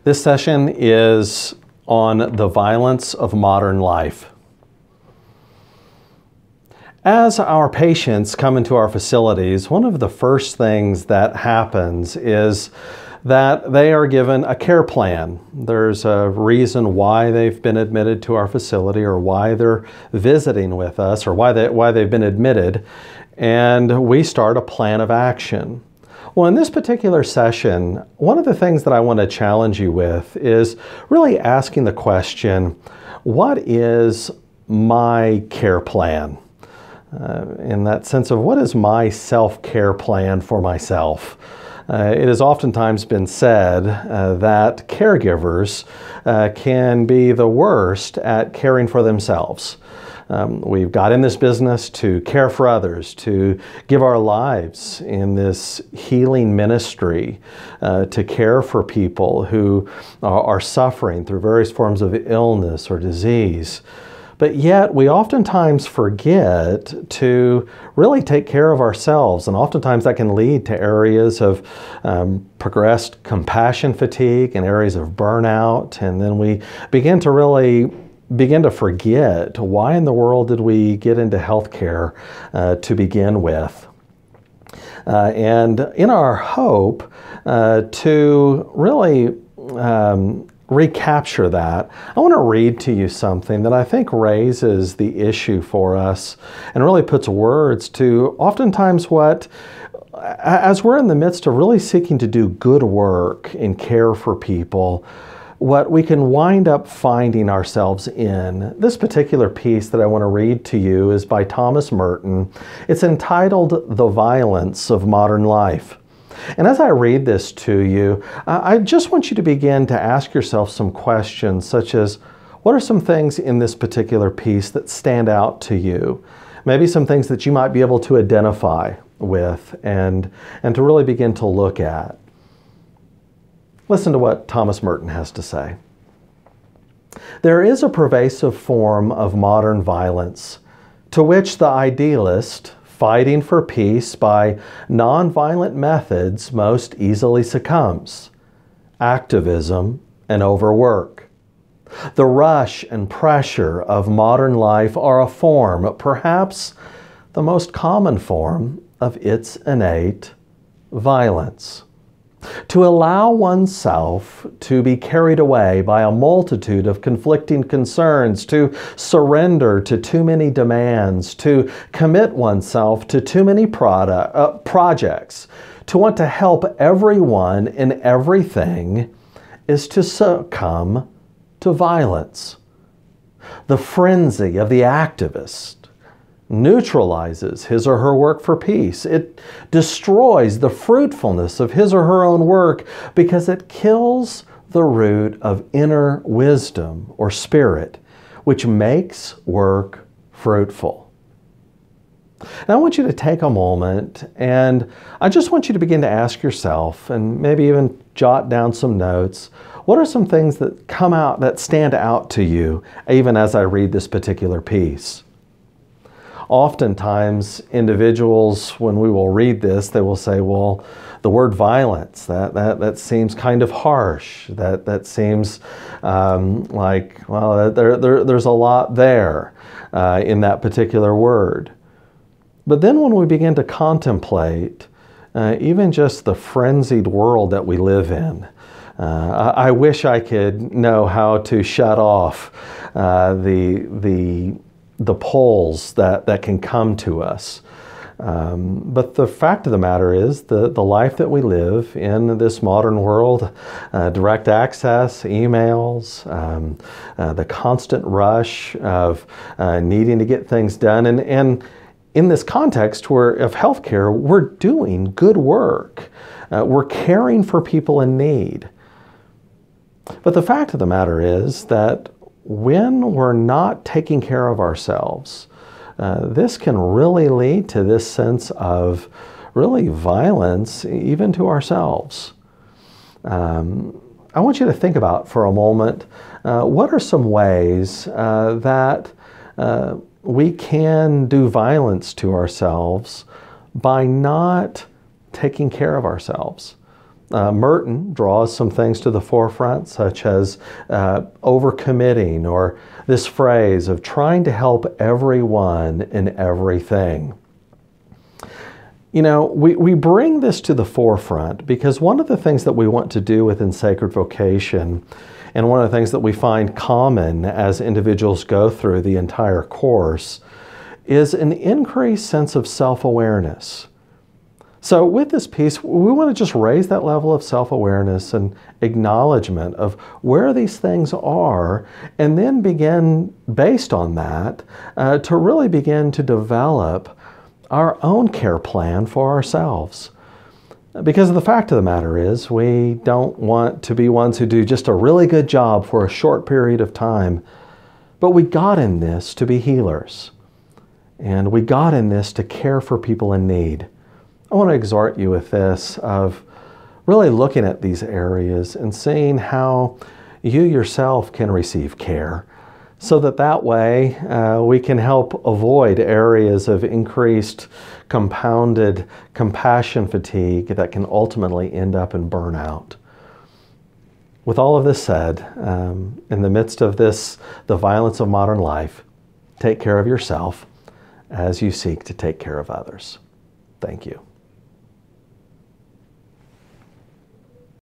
This session is on the violence of modern life. As our patients come into our facilities, one of the first things that happens is that they are given a care plan. There's a reason why they've been admitted to our facility or why they're visiting with us or why they've been admitted, and we start a plan of action. Well, in this particular session, one of the things that I want to challenge you with is really asking the question, what is my care plan? In that sense of what is my self-care plan for myself? It has oftentimes been said that caregivers can be the worst at caring for themselves. We've got in this business to care for others, to give our lives in this healing ministry, to care for people who are suffering through various forms of illness or disease. But yet we oftentimes forget to really take care of ourselves, and oftentimes that can lead to areas of progressed compassion fatigue and areas of burnout, and then we begin to forget why in the world did we get into healthcare to begin with. And in our hope to really recapture that, I want to read to you something that I think raises the issue for us and really puts words to oftentimes what, as we're in the midst of really seeking to do good work and care for people, what we can wind up finding ourselves in. This particular piece that I want to read to you is by Thomas Merton. It's entitled The Violence of Modern Life. And as I read this to you, I just want you to begin to ask yourself some questions such as, what are some things in this particular piece that stand out to you? Maybe some things that you might be able to identify with and to really begin to look at. Listen to what Thomas Merton has to say. There is a pervasive form of modern violence to which the idealist, fighting for peace by nonviolent methods, most easily succumbs: activism and overwork. The rush and pressure of modern life are a form, perhaps the most common form, of its innate violence. To allow oneself to be carried away by a multitude of conflicting concerns, to surrender to too many demands, to commit oneself to too many projects, to want to help everyone in everything, is to succumb to violence. The frenzy of the activist neutralizes his or her work for peace. It destroys the fruitfulness of his or her own work because it kills the root of inner wisdom or spirit, which makes work fruitful. And I want you to take a moment, and I just want you to begin to ask yourself, and maybe even jot down some notes, what are some things that come out, that stand out to you, even as I read this particular piece? Oftentimes, individuals, when we will read this, they will say, well, the word violence, that seems kind of harsh. That seems like, well, there's a lot there in that particular word. But then when we begin to contemplate even just the frenzied world that we live in, I wish I could know how to shut off the pulls that can come to us. But the fact of the matter is the life that we live in this modern world, direct access, emails, the constant rush of needing to get things done. And in this context of healthcare, we're doing good work. We're caring for people in need. But the fact of the matter is that when we're not taking care of ourselves, this can really lead to this sense of really violence even to ourselves. I want you to think about for a moment, what are some ways that we can do violence to ourselves by not taking care of ourselves? Merton draws some things to the forefront, such as overcommitting, or this phrase of trying to help everyone in everything. You know, we bring this to the forefront because one of the things that we want to do within Sacred Vocation, and one of the things that we find common as individuals go through the entire course, is an increased sense of self-awareness. So with this piece, we want to just raise that level of self-awareness and acknowledgement of where these things are, and then begin, based on that, to really begin to develop our own care plan for ourselves. Because the fact of the matter is, we don't want to be ones who do just a really good job for a short period of time, but we got in this to be healers. And we got in this to care for people in need. I want to exhort you with this of really looking at these areas and seeing how you yourself can receive care, so that way we can help avoid areas of increased compounded compassion fatigue that can ultimately end up in burnout. With all of this said, in the midst of this, the violence of modern life, take care of yourself as you seek to take care of others. Thank you.